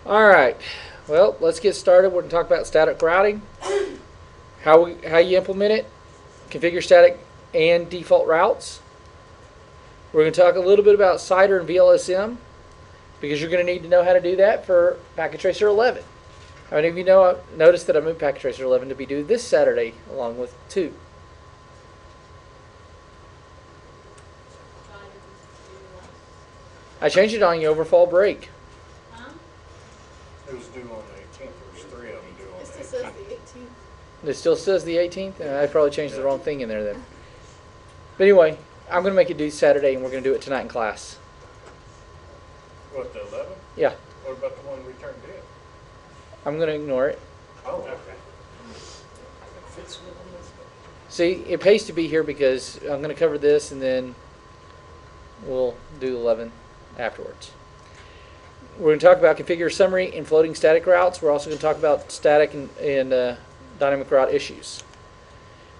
All right. Well, let's get started. We're going to talk about static routing, how you implement it, configure static and default routes. We're going to talk a little bit about CIDR and VLSM because you're going to need to know how to do that for Packet Tracer 11. How many of you know I noticed that I moved Packet Tracer 11 to be due this Saturday along with 2? I changed it on you over fall break. Huh? It was due on the 18th. There's 3 of them due on It the still says 18th. the 18th. It still says the 18th? I probably changed the wrong thing in there then. But anyway, I'm going to make it due Saturday and we're going to do it tonight in class. What, the 11th? Yeah, What about the one we turned in? I'm going to ignore it. Oh, okay. See, it pays to be here because I'm going to cover this and then we'll do 11 afterwards. We're going to talk about configure summary and floating static routes. We're also going to talk about static and dynamic route issues.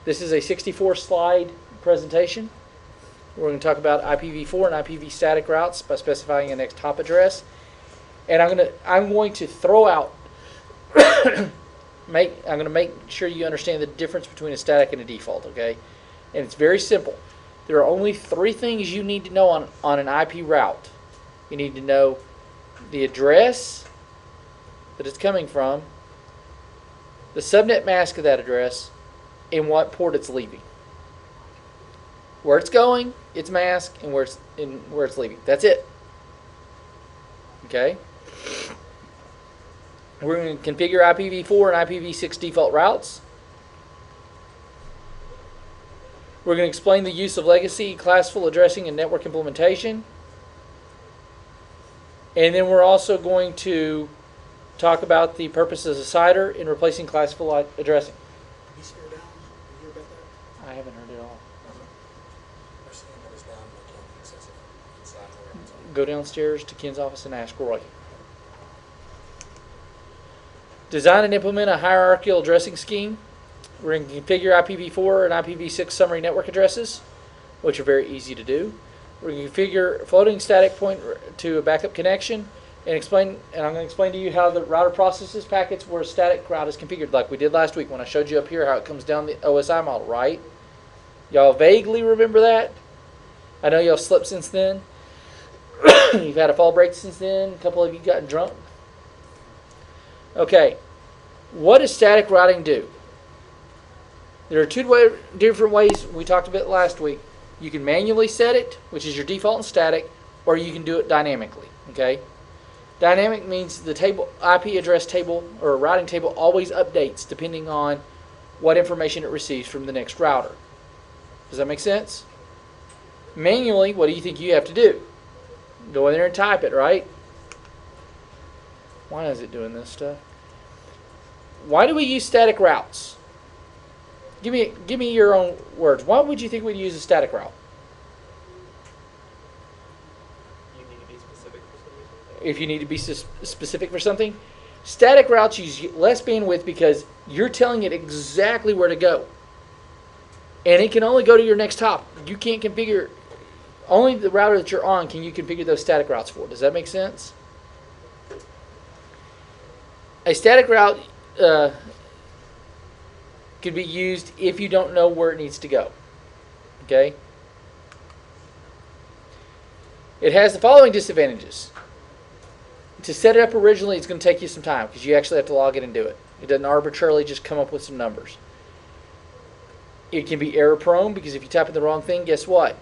This is a 64 slide presentation. We're going to talk about IPv4 and IPv static routes by specifying an next hop address. And I'm going to throw out I'm going to make sure you understand the difference between a static and a default, okay? And it's very simple. There are only 3 things you need to know on an IP route. You need to know the address that it's coming from, the subnet mask of that address, and what port it's leaving. Where it's going, its mask, and where it's leaving. That's it. Okay? We're going to configure IPv4 and IPv6 default routes. We're going to explain the use of legacy, classful addressing, and network implementation. And then we're also going to talk about the purposes of CIDR in replacing classful addressing. Can you scroll down? Can you hear about that? I haven't heard it all. Our stand that is down, I can't access it inside where it's on. Go downstairs to Ken's office and ask Roy. Design and implement a hierarchical addressing scheme. We're going to configure IPv4 and IPv6 summary network addresses, which are very easy to do. We're going to configure floating static point to a backup connection and I'm going to explain to you how the router processes packets where a static route is configured, like we did last week when I showed you up here how it comes down the OSI model, right? Y'all vaguely remember that? I know y'all slept since then. You've had a fall break since then. A couple of you gotten drunk. Okay, what does static routing do? There are 2 different ways we talked about last week. You can manually set it, which is your default and static, or you can do it dynamically. Okay, dynamic means the table, IP address table or routing table always updates depending on what information it receives from the next router. Does that make sense? Manually, what do you think you have to do? Go in there and type it, right? Why is it doing this stuff? Why do we use static routes? Give me your own words. Why would you think we'd use a static route? You need to be specific for some reason. If you need to be specific for something, static routes use less bandwidth because you're telling it exactly where to go. And it can only go to your next hop. You can't configure, only the router that you're on can you configure those static routes for. Does that make sense? A static route could be used if you don't know where it needs to go. Okay? It has the following disadvantages. To set it up originally, it's going to take you some time because you actually have to log in and do it. It doesn't arbitrarily just come up with some numbers. It can be error prone because if you type in the wrong thing, guess what?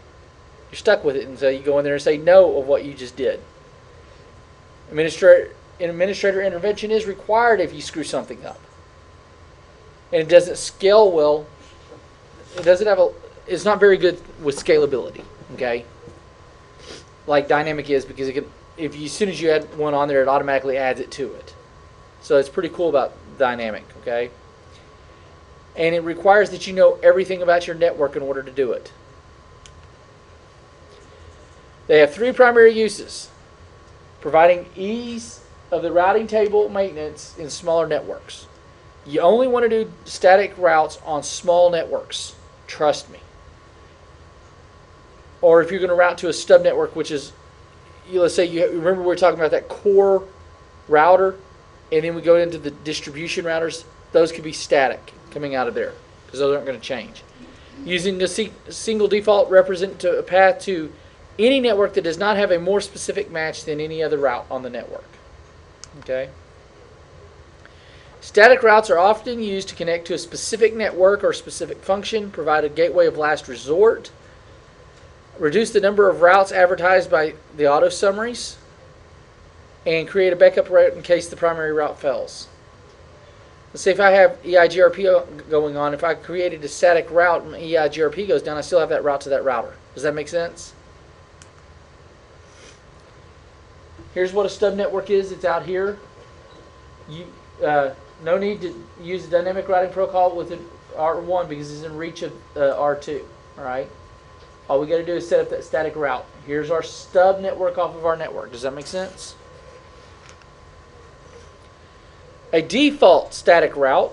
You're stuck with it, and so you go in there and say no of what you just did. Administrator intervention is required if you screw something up. And it doesn't scale well. It's not very good with scalability, okay? Like dynamic is, because as soon as you add one on there, it automatically adds it to it. So it's pretty cool about dynamic, okay? And it requires that you know everything about your network in order to do it. They have 3 primary uses: providing ease of the routing table maintenance in smaller networks. You only want to do static routes on small networks. Trust me. Or if you're going to route to a stub network, which is, let's say remember we were talking about that core router, and then we go into the distribution routers, those could be static coming out of there because those aren't going to change. Using a single default represent to a path to any network that does not have a more specific match than any other route on the network. Okay. Static routes are often used to connect to a specific network or specific function, provide a gateway of last resort, reduce the number of routes advertised by the auto summaries, and create a backup route in case the primary route fails. Let's say if I have EIGRP going on, if I created a static route and EIGRP goes down, I still have that route to that router. Does that make sense? Here's what a stub network is. It's out here. No need to use a dynamic routing protocol with R1 because it's in reach of R2. All right. All we got to do is set up that static route. Here's our stub network off of our network. Does that make sense? A default static route,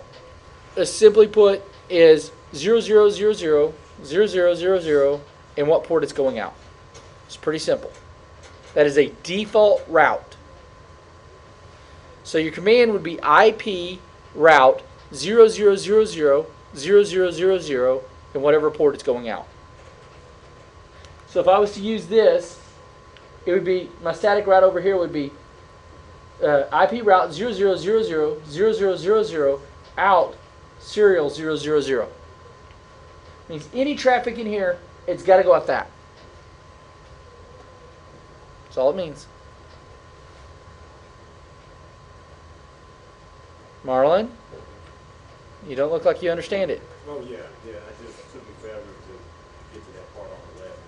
simply put, is 0000, 0000, and what port it's going out. It's pretty simple. That is a default route. So your command would be IP route 0000, 0000, and whatever port it's going out. So if I was to use this, it would be, my static route over here would be IP route 0000, 0000, out serial 000. Means any traffic in here, it's got to go out that. That's all it means. Marlon, you don't look like you understand it. Oh, yeah, I just took me forever to get to that part on the left.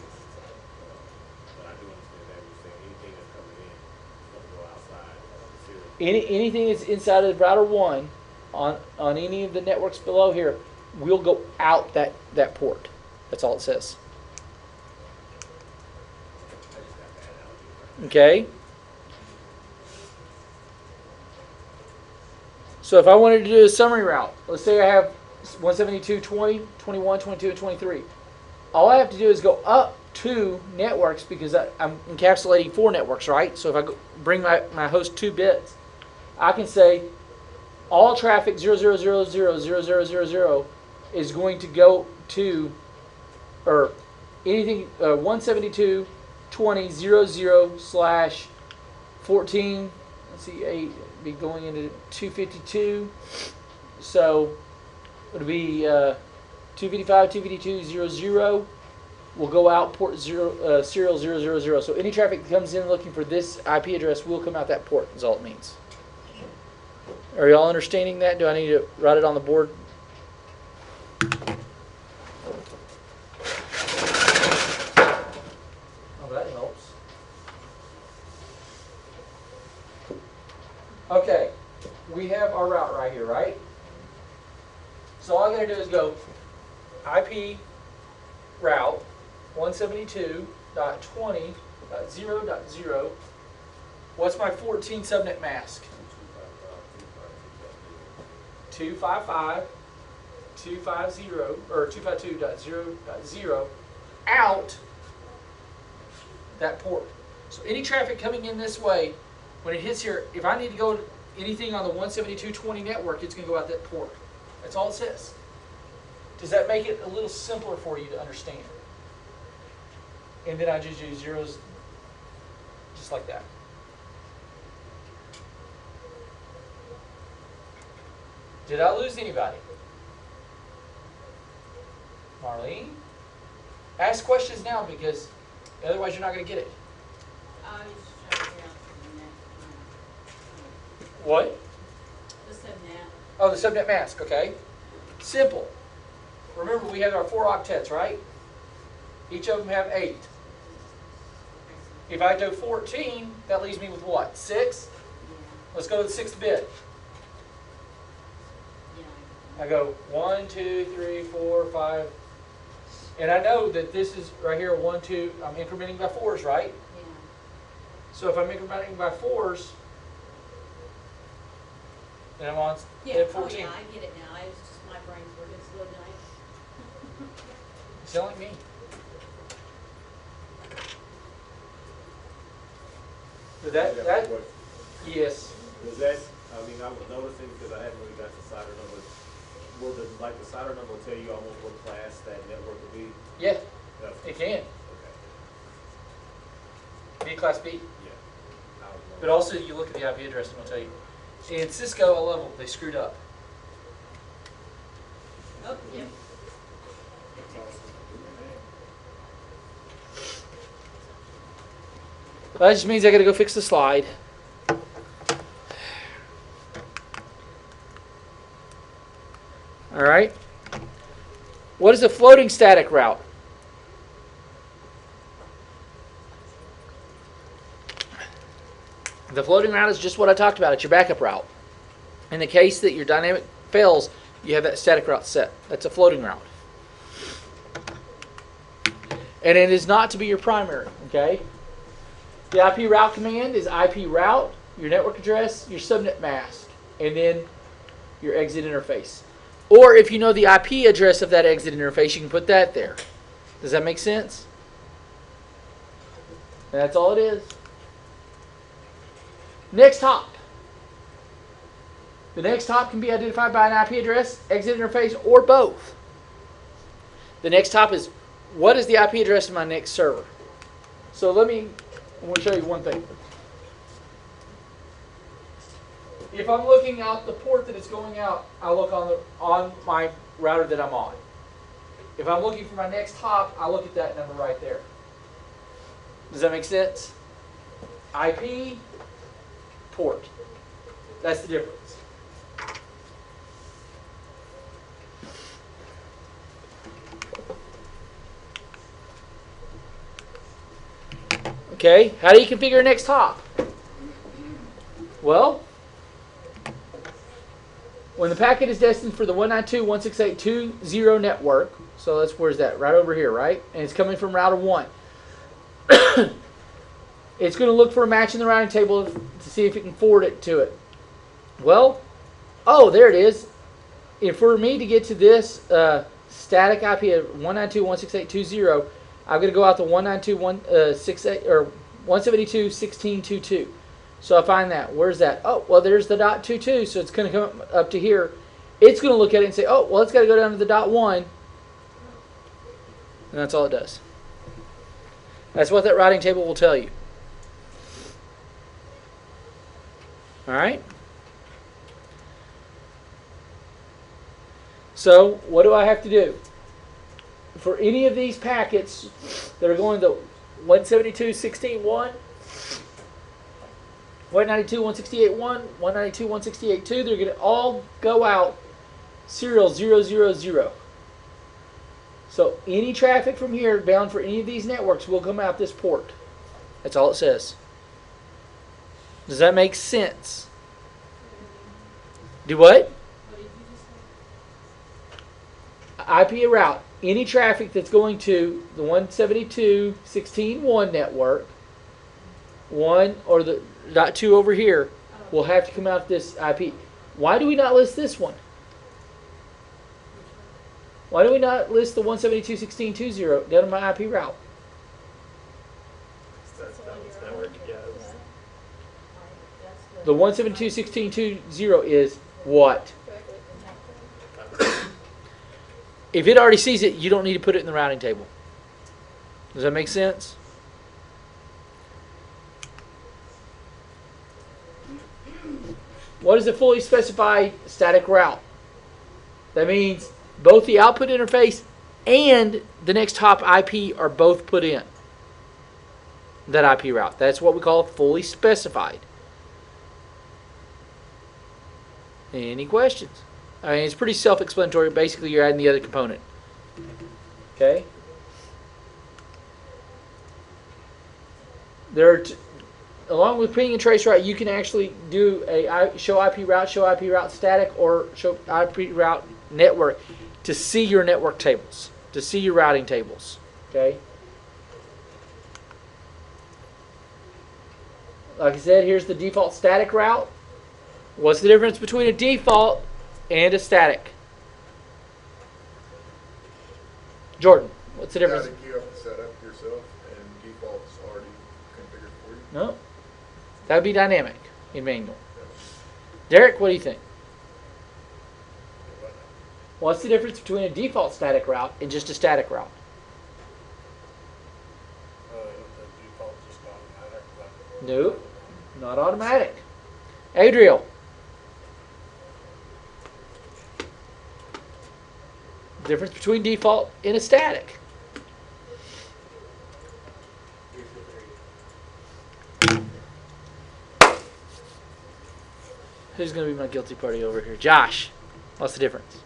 But I do understand that you're saying anything that's coming in is going to go outside the serial. Anything that's inside of router 1 on any of the networks below here will go out that port. That's all it says. I just got that out. Okay? So if I wanted to do a summary route, let's say I have 172, 20, 21, 22, and 23. All I have to do is go up 2 networks because I'm encapsulating 4 networks, right? So if I bring my host 2 bits, I can say all traffic 00000000 is going to go to, or anything 172.20.00/14. Let's see, 8 be going into 252. So it would be 255, 252.00 will go out port serial 000. So any traffic that comes in looking for this IP address will come out that port. Is all it means. Are y'all understanding that? Do I need to write it on the board? Oh, that helps. Okay, we have our route right here, right? So all I gotta do is go IP route 172.20.0.0. What's my 14 subnet mask? 255.250 or 252.0.0 out that port. So any traffic coming in this way, when it hits here, if I need to go to anything on the 172.20 network, it's going to go out that port. That's all it says. Does that make it a little simpler for you to understand? And then I just use zeros just like that. Did I lose anybody? Marlene? Ask questions now because otherwise you're not going to get it. I was just trying to figure out What? the subnet. Oh, the subnet mask, okay. Simple. Remember, we have our 4 octets, right? Each of them have 8. If I do 14, that leaves me with what? 6? Let's go to the 6th bit. Yeah. I go 1, 2, 3, 4, 5. And I know that this is right here, 1, 2, I'm incrementing by 4s, right? Yeah. So if I'm incrementing by 4s, then I'm on Yeah. at Oh 14. yeah, I get it now. I was just my brain's working slow tonight. You sound like me. But that, yes. Does that, I mean, I was noticing because I hadn't really got the CIDR number. Will the CIDR number will tell you almost what class that network will be? Yeah, Yeah. it can. Okay. Be class B. Yeah. I was But also, you look at the IP address and it'll tell you. In Cisco, I love them. They screwed up. Oh, yeah. That just means I got to go fix the slide. All right. What is a floating static route? The floating route is just what I talked about. It's your backup route. In the case that your dynamic fails, you have that static route set. That's a floating route. And it is not to be your primary, okay? The IP route command is IP route, your network address, your subnet mask, and then your exit interface. Or if you know the IP address of that exit interface, you can put that there. Does that make sense? And that's all it is. Next hop. The next hop can be identified by an IP address, exit interface, or both. The next hop is, what is the IP address of my next server? So I'm going to show you one thing. If I'm looking out the port that it's going out, I look on my router that I'm on. If I'm looking for my next hop, I look at that number right there. Does that make sense? IP, port. That's the difference. Okay, how do you configure next hop? Well, when the packet is destined for the 192.168.2.0 network, so where's that? Right over here, right? And it's coming from router 1. It's going to look for a match in the routing table to see if it can forward it to it. Well, oh, there it is. If for me to get to this static IP of 192.168.2.0, I'm going to go out to 172.168.22. So I find that. Where's that? Oh, well, there's the .22, so it's going to come up to here. It's going to look at it and say, oh, well, it's got to go down to the .1. And that's all it does. That's what that routing table will tell you. All right? So what do I have to do? For any of these packets that are going to 172.16.1, 192.168.1, 192.168.2, they're going to all go out serial 000. So any traffic from here bound for any of these networks will come out this port. That's all it says. Does that make sense? Do what? What did you just say? IP route. Any traffic that's going to the 172.16.1 network, 1 or the .2 over here, will have to come out this IP. Why do we not list this one? Why do we not list the 172.16.2.0 down on my IP route? That's network, yeah. That's The 172.16.2.0 is what? If it already sees it, you don't need to put it in the routing table. Does that make sense? What is a fully specified static route? That means both the output interface and the next hop IP are both put in that IP route. That's what we call fully specified. Any questions? I mean, it's pretty self-explanatory. Basically, you're adding the other component. Okay? Along with ping and trace route, you can actually do a show IP route static, or show IP route network to see your network tables, to see your routing tables. Okay? Like I said, here's the default static route. What's the difference between a default and a static? Jordan, what's the difference? Static you have to set up yourself, and default's already configured for you. No. That would be dynamic in manual. Derek, what do you think? What's the difference between a default static route and just a static route? The default just automatic, like. Nope, not automatic. Adriel. Difference between default and a static. Who's going to be my guilty party over here? Josh. What's the difference?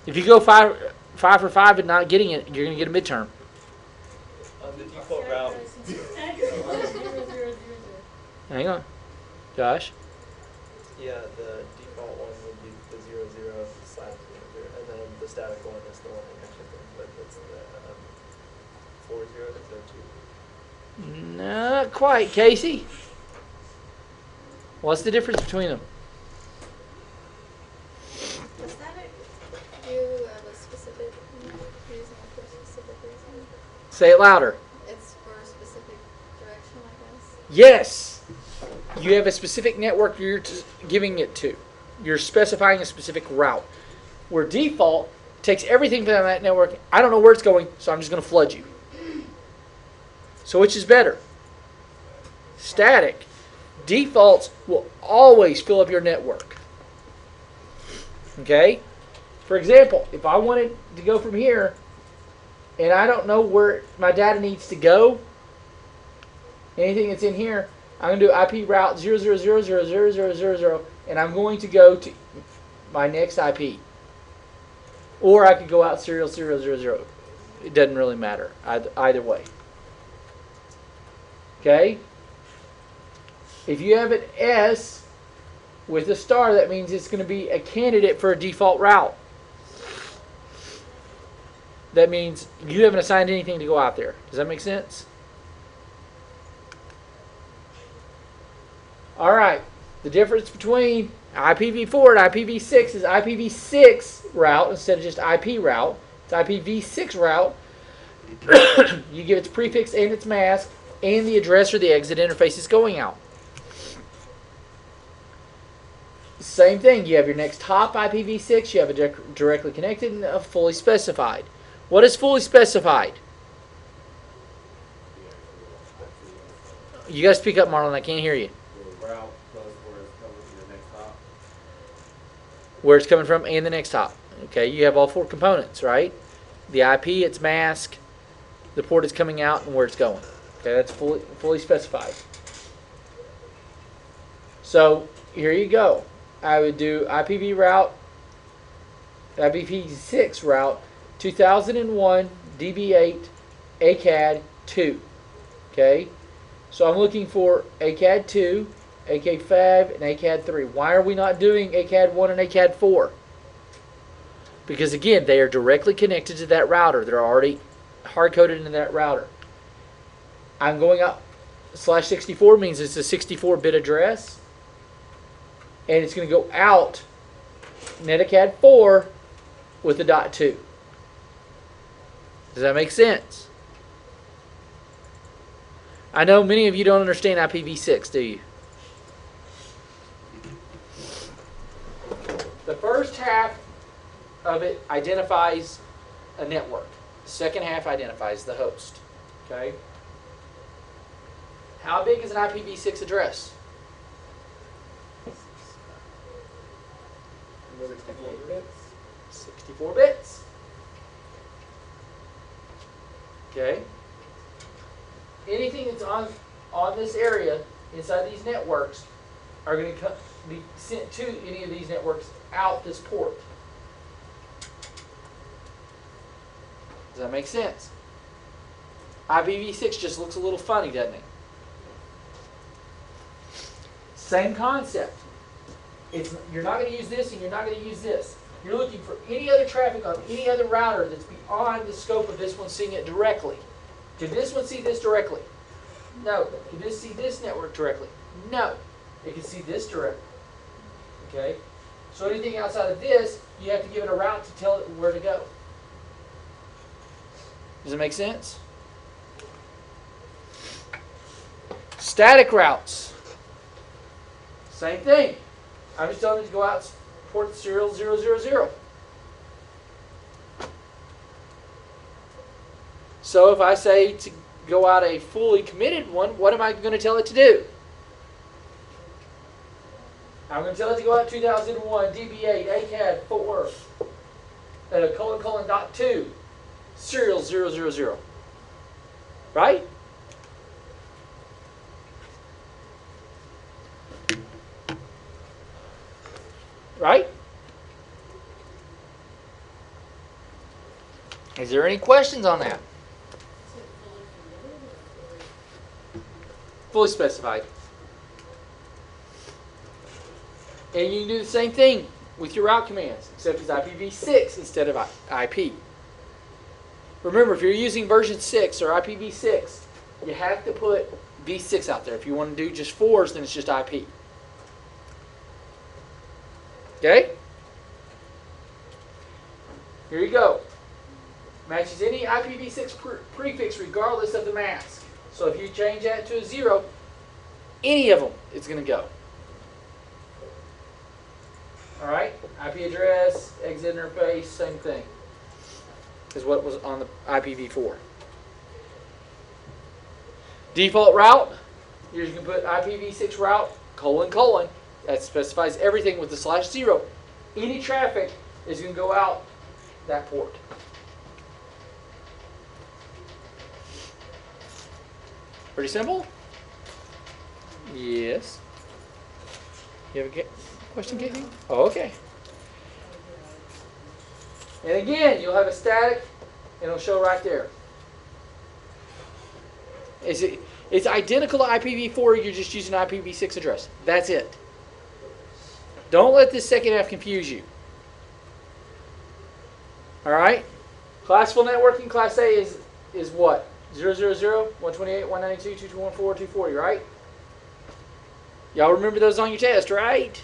If you go five for 5 and not getting it, you're going to get a midterm. The default route. Hang on. Josh. Yeah, the default one would be the 0, 0 / 0, 0, and then the static one is the one that actually but it's the 4, 0, 0, 2. Not quite, Casey. What's the difference between them? The static, you have a specific reason for a specific reason. Say it louder. It's for a specific direction, I guess. Yes. You have a specific network you're giving it to. You're specifying a specific route. Where default takes everything from that network. I don't know where it's going, so I'm just going to flood you. So which is better? Static. Defaults will always fill up your network. Okay? For example, if I wanted to go from here and I don't know where my data needs to go, anything that's in here, I'm going to do IP route 0000000, and I'm going to go to my next IP. Or I could go out serial 000. It doesn't really matter either way. Okay? If you have an S with a star, that means it's going to be a candidate for a default route. That means you haven't assigned anything to go out there. Does that make sense? All right. The difference between IPv4 and IPv6 is IPv6 route instead of just IP route. It's IPv6 route. You give its prefix and its mask and the address or the exit interface is going out. Same thing. You have your next hop IPv6. You have a directly connected and a fully specified. What is fully specified? You guys speak up, Marlon. I can't hear you. The route plus where it's coming to the next hop. Where it's coming from and the next hop. Okay, you have all 4 components, right? The IP, its mask, the port it's coming out, and where it's going. Okay, that's fully specified. So here you go. I would do IPv route, IPv6 route, 2001 DB8 ACAD 2. Okay, so I'm looking for ACAD 2, ACAD 5, and ACAD 3. Why are we not doing ACAD 1 and ACAD 4? Because again, they are directly connected to that router. They're already hard-coded into that router. I'm going up. /64 means it's a 64-bit address. And it's going to go out Netacad 4 with a .2. Does that make sense? I know many of you don't understand IPv6, do you? The first half of it identifies a network. The second half identifies the host. Okay? How big is an IPv6 address? 64 bits. 64 bits. Okay? Anything that's on this area inside these networks are going to be sent to any of these networks out this port. Does that make sense? IPv6 just looks a little funny, doesn't it? Same concept. You're not going to use this and you're not going to use this. You're looking for any other traffic on any other router that's beyond the scope of this one seeing it directly. Can this one see this directly? No. Can this see this network directly? No. It can see this directly. Okay? So anything outside of this, you have to give it a route to tell it where to go. Does it make sense? Static routes. Same thing. I'm just telling you to go out port serial 000. So if I say to go out a fully committed one, what am I going to tell it to do? I'm going to tell it to go out 2001, DB8, ACAD 4, :: .2, serial 000. Right? Right? Is there any questions on that? Fully specified. And you can do the same thing with your route commands, except it's IPv6 instead of IP. Remember, if you're using version 6 or IPv6, you have to put v6 out there. If you want to do just 4s, then it's just IP. Okay? Here you go. Matches any IPv6 prefix regardless of the mask. So if you change that to a 0, any of them is going to go. Alright? IP address, exit interface, same thing as what was on the IPv4. Default route, you're just going to put IPv6 route, : : that specifies everything with the /0. Any traffic is going to go out that port. Pretty simple? Yes. You have a question, Katie? Oh, okay. And again, you'll have a static, and it'll show right there. It's identical to IPv4, you're just using IPv6 address. That's it. Don't let this second half confuse you. Alright? Classical networking, Class A is what? 000, 128, 192, 2214, 240, right? Y'all remember those on your test, right?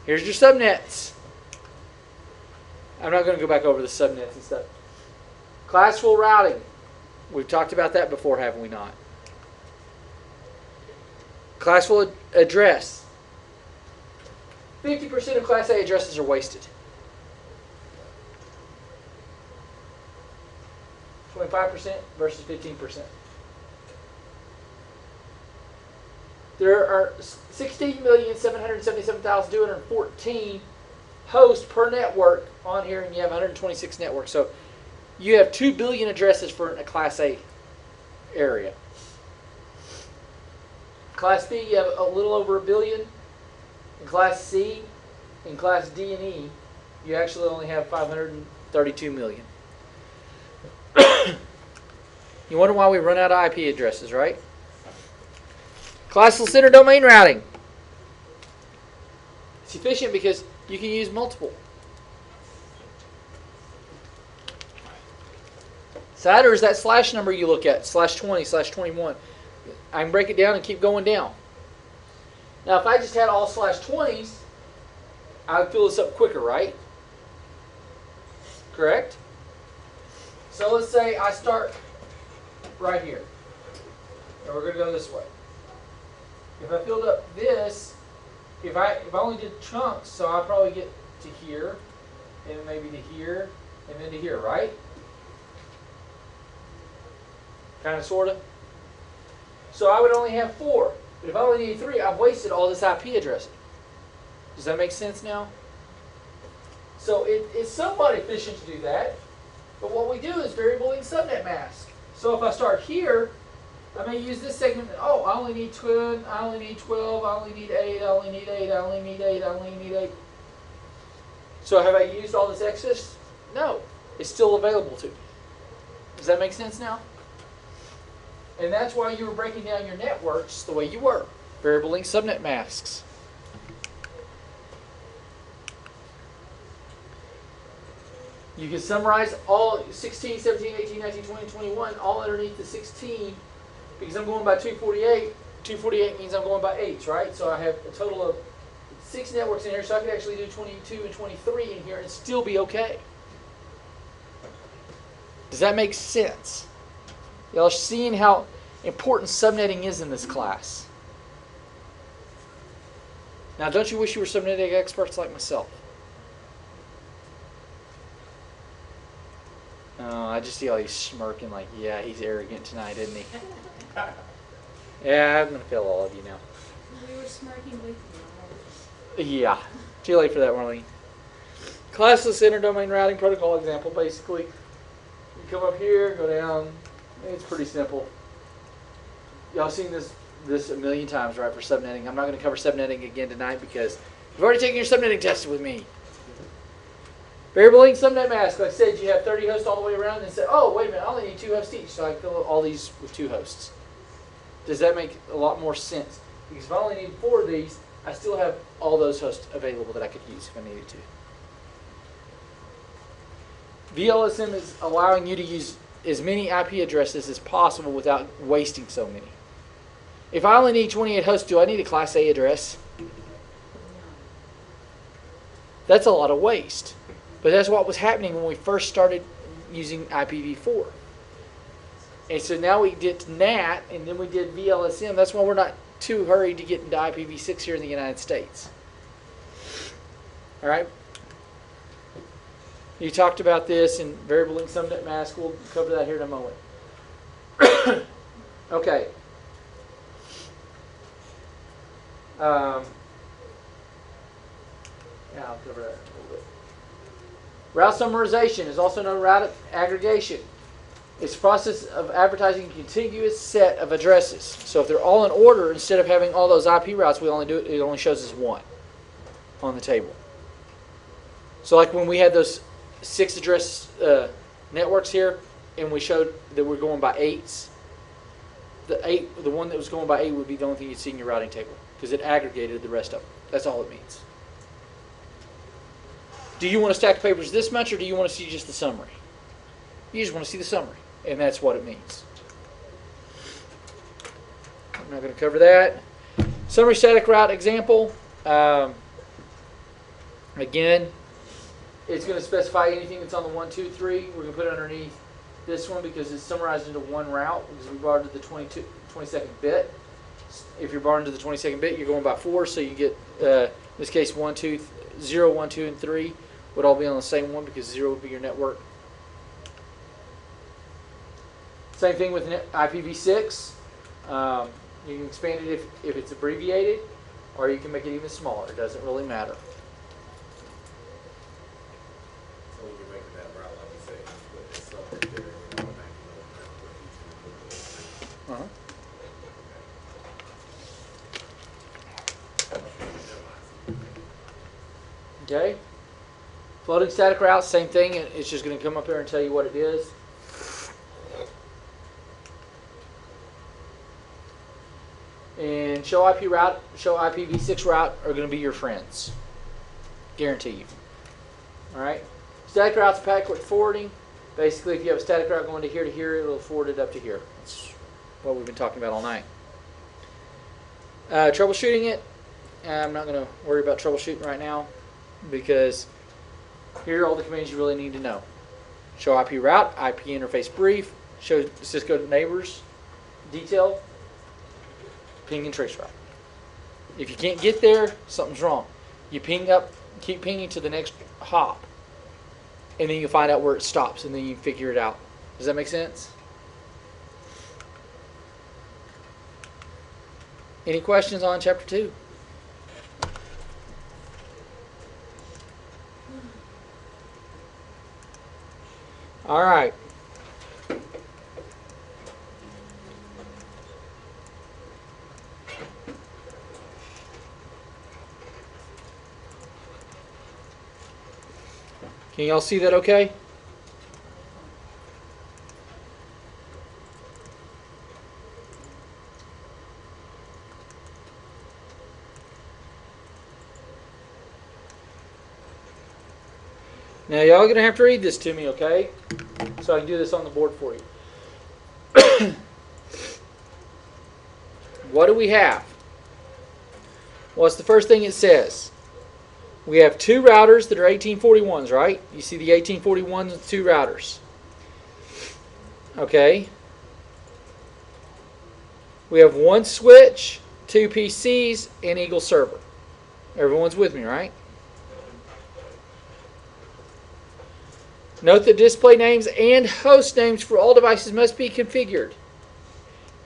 Here's your subnets. I'm not going to go back over the subnets and stuff. Classical routing. We've talked about that before, haven't we not? Classical address. 50% of Class A addresses are wasted. 25% versus 15%. There are 16,777,214 hosts per network on here, and you have 126 networks. So you have 2 billion addresses for a Class A area. Class B, you have a little over 1 billion. In Class C, in Class D and E, you actually only have 532 million. You wonder why we run out of IP addresses, right? Classical center domain routing. It's efficient because you can use multiple. SADR is that slash number you look at, /20, /21. I can break it down and keep going down. Now, if I just had all /20s, I would fill this up quicker, right? Correct? So let's say I start right here. And we're going to go this way. If I filled up this, if I only did chunks, so I'll probably get to here, and maybe to here, and then to here, right? Kind of, sort of. So I would only have 4. But if I only need 3, I've wasted all this IP addressing. Does that make sense now? So it's somewhat efficient to do that. But what we do is variable length subnet mask. So if I start here, I may use this segment. Oh, I only need 12, I only need 12, I only need 8, I only need 8, I only need 8, I only need 8. So have I used all this excess? No. It's still available to me. Does that make sense now? And that's why you were breaking down your networks the way you were. Variable length subnet masks. You can summarize all 16, 17, 18, 19, 20, 21, all underneath the 16, because I'm going by 248. 248 means I'm going by 8s, right? So I have a total of 6 networks in here, so I could actually do 22 and 23 in here and still be okay. Does that make sense? Y'all seeing how important subnetting is in this class. Now, don't you wish you were subnetting experts like myself? Oh, I just see all you smirking like, yeah, he's arrogant tonight, isn't he? Yeah, I'm going to fail all of you now. We were smirking with you. Yeah. Too late for that, Marlene. Classless interdomain routing protocol example, basically. You come up here, go down. It's pretty simple. Y'all seen this a million times, right, for subnetting. I'm not going to cover subnetting again tonight because you've already taken your subnetting test with me. Variable length subnet mask. Like I said, you have 30 hosts all the way around and say, oh, wait a minute, I only need 2 hosts each, so I can fill all these with 2 hosts. Does that make a lot more sense? Because if I only need 4 of these, I still have all those hosts available that I could use if I needed to. VLSM is allowing you to use as many IP addresses as possible without wasting so many. If I only need 28 hosts, do I need a Class A address? That's a lot of waste. But that's what was happening when we first started using IPv4. And so now we did NAT, and then we did VLSM. That's why we're not too hurried to get into IPv6 here in the United States. All right? You talked about this in variable length subnet mask. We'll cover that here in a moment. Okay. Yeah, I'll cover that in a little bit. Route summarization is also known as route aggregation. It's a process of advertising a contiguous set of addresses. So if they're all in order, instead of having all those IP routes, it only shows us one on the table. So like when we had those 6 address networks here, and we showed that we're going by 8s, the one that was going by 8 would be the only thing you'd see in your routing table because it aggregated the rest of them. That's all it means. Do you want to stack papers this much, or do you want to see just the summary? You just want to see the summary, and that's what it means. I'm not going to cover that. Summary static route example. Again, it's going to specify anything that's on the 1, 2, 3. We're going to put it underneath this one because it's summarized into one route because we brought it to the 22nd bit. If you're brought into the 22nd bit, you're going by 4, so you get, in this case, 0, 1, 2, and 3 would all be on the same one because 0 would be your network. Same thing with IPv6. You can expand it if it's abbreviated, or you can make it even smaller. It doesn't really matter. So when you're making that route, like you say, put this somewhere there, and automatically know what each Okay. Floating static route, same thing. It's just going to come up here and tell you what it is. And show IP route, show IPv6 route are going to be your friends. Guarantee you. All right. Static route's packet forwarding. Basically, if you have a static route going to here, it'll forward it up to here. That's what we've been talking about all night. Troubleshooting it. I'm not going to worry about troubleshooting right now because here are all the commands you really need to know. Show IP route, IP interface brief, show Cisco neighbors detail, ping and trace route. If you can't get there, something's wrong. You ping up, keep pinging to the next hop, and then you find out where it stops, and then you figure it out. Does that make sense? Any questions on chapter 2? All right. Can y'all see that okay? Now y'all are going to have to read this to me, okay? So I can do this on the board for you. What do we have? Well, it's the first thing it says. We have 2 routers that are 1841s, right? You see the 1841s with 2 routers. Okay. We have one switch, two PCs, and Eagle server. Everyone's with me, right? Note that display names and host names for all devices must be configured.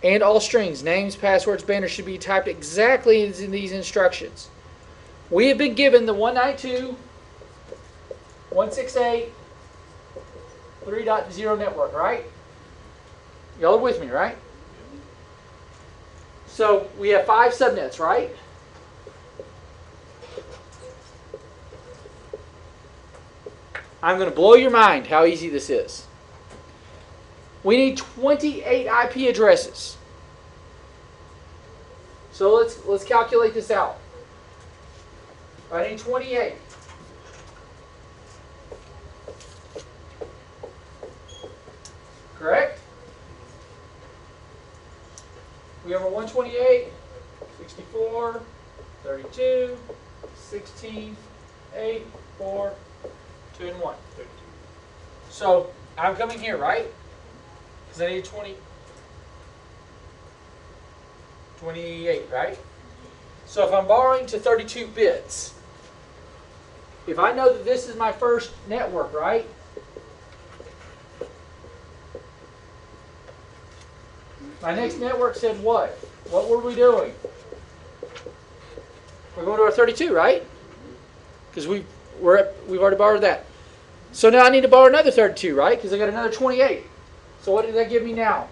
And all strings, names, passwords, banners should be typed exactly as in these instructions. We have been given the 192.168.3.0 network, right? Y'all are with me, right? So we have 5 subnets, right? I'm going to blow your mind how easy this is. We need 28 IP addresses. So let's calculate this out. I need 28. Correct? We have a 128, 64, 32, 16, 8, 4, 2, and 1. So I'm coming here, right? Because I need 28, right? So if I'm borrowing to 32 bits, if I know that this is my first network, right? My next network said what? What were we doing? We're going to our 32, right? Because we've already borrowed that. So now I need to borrow another 32, right? Because I got another 28. So what did that give me now?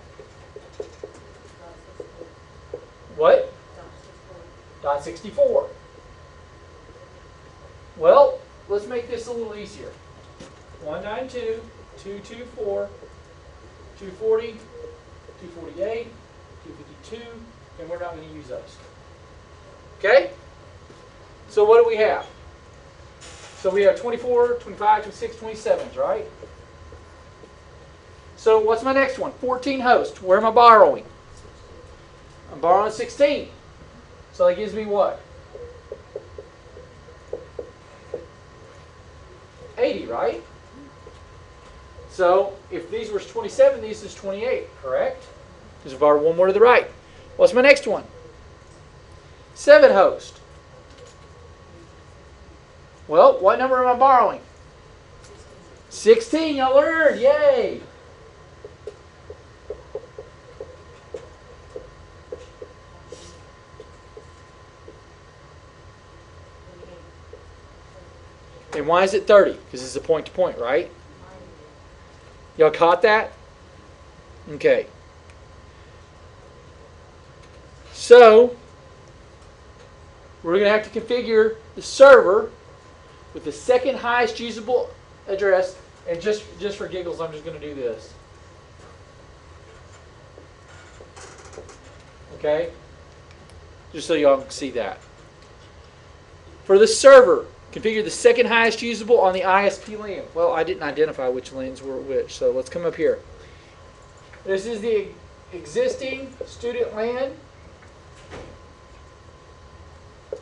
What? .64. Well, let's make this a little easier. 192.224, 240, 248, 252, and we're not going to use those. Okay? So what do we have? So we have 24, 25, 26, 27s, right? So what's my next one? 14 hosts. Where am I borrowing? I'm borrowing 16. So that gives me what? 80, right? So if these were 27, these is 28, correct? Because we borrowed one more to the right. What's my next one? 7 hosts. Well, what number am I borrowing? 16, y'all learned, yay! And why is it 30? Because it's a point-to-point, right? Y'all caught that? Okay. So, we're going to have to configure the server with the second highest usable address. And just for giggles, I'm just going to do this. Okay? Just so y'all can see that. For the server, configure the second highest usable on the ISP LAN. Well, I didn't identify which LANs were which, so let's come up here. This is the existing student LAN,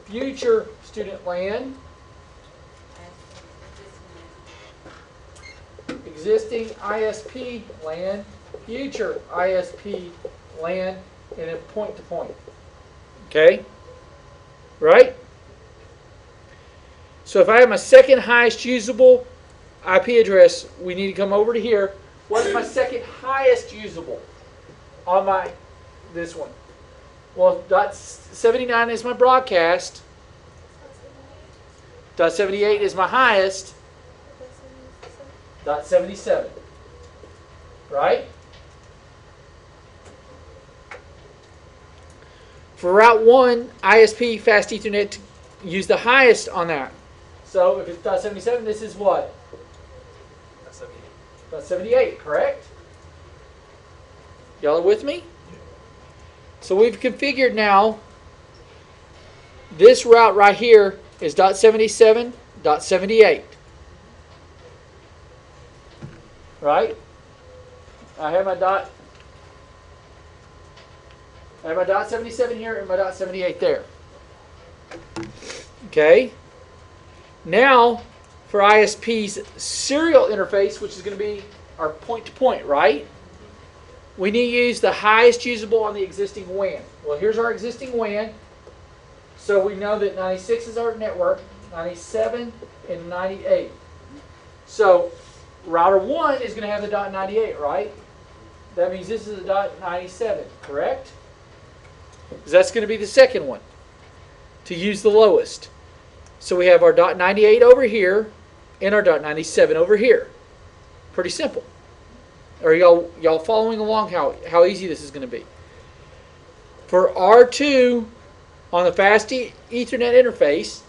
future student LAN, existing ISP LAN, future ISP LAN, and a point-to-point. Okay? Right? So if I have my second highest usable IP address, we need to come over to here. What is my second highest usable on this one? Well, .79 is my broadcast. .78 is my highest. .77. Right? For Route 1, ISP Fast Ethernet, use the highest on that. So if it's .77, this is what? .78, correct? Y'all are with me? So we've configured now, this route right here is .77, .78. Right? I have my .77 here and my .78 there. Okay? Now, for ISP's serial interface, which is going to be our point-to-point, right? we need to use the highest usable on the existing WAN. Well, here's our existing WAN. So we know that 96 is our network, 97 and 98. So router 1 is going to have the .98, right? That means this is the .97, correct? Because that's going to be the second one to use the lowest. So we have our .98 over here and our .97 over here. Pretty simple. Are y'all following along how easy this is going to be? For R2 on the fast Ethernet interface,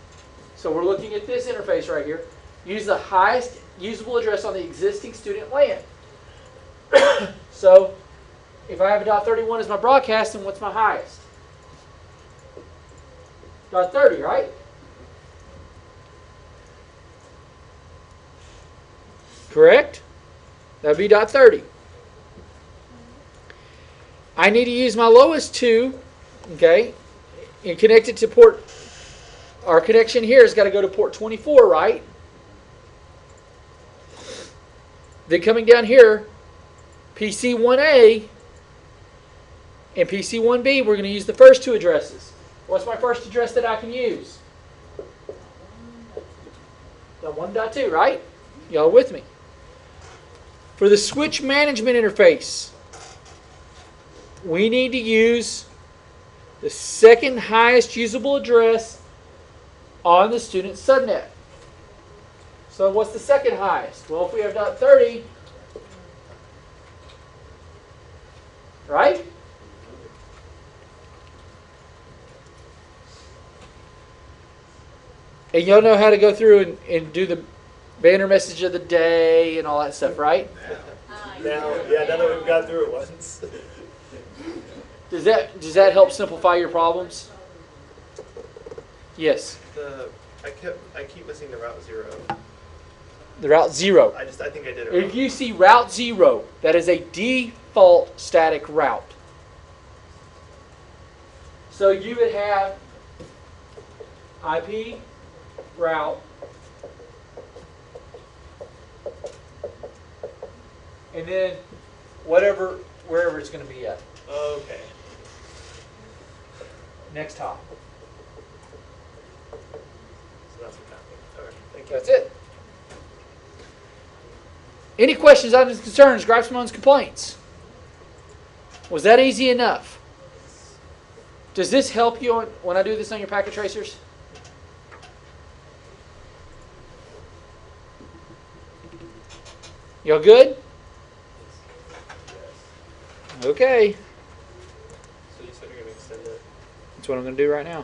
so we're looking at this interface right here, use the highest usable address on the existing student LAN. So if I have a .31 as my broadcast, then what's my highest? .30, right? Correct? That would be .30. I need to use my lowest 2, okay, and connect it to port. Our connection here has got to go to port 24, right? Then coming down here, PC1A and PC1B, we're going to use the first 2 addresses. What's my first address that I can use? .1.2, right? Y'all with me? For the switch management interface, we need to use the second highest usable address on the student subnet. So what's the second highest? Well, if we have .30, right? And y'all know how to go through and do the banner message of the day and all that stuff, right? Now that we've got through it once. Does that help simplify your problems? Yes. I keep missing the route 0. The route 0. I think I did it If wrong. you see route 0, that is a default static route. So you would have IP route and then wherever it's going to be at. Okay. Next hop. So that's what's happening. Okay. Thank you. That's it. Any questions, items, concerns, gripes, moans, complaints? Was that easy enough? Does this help you when I do this on your packet tracers? Y'all good? Okay. So you said you're going to extend it. That's what I'm going to do right now.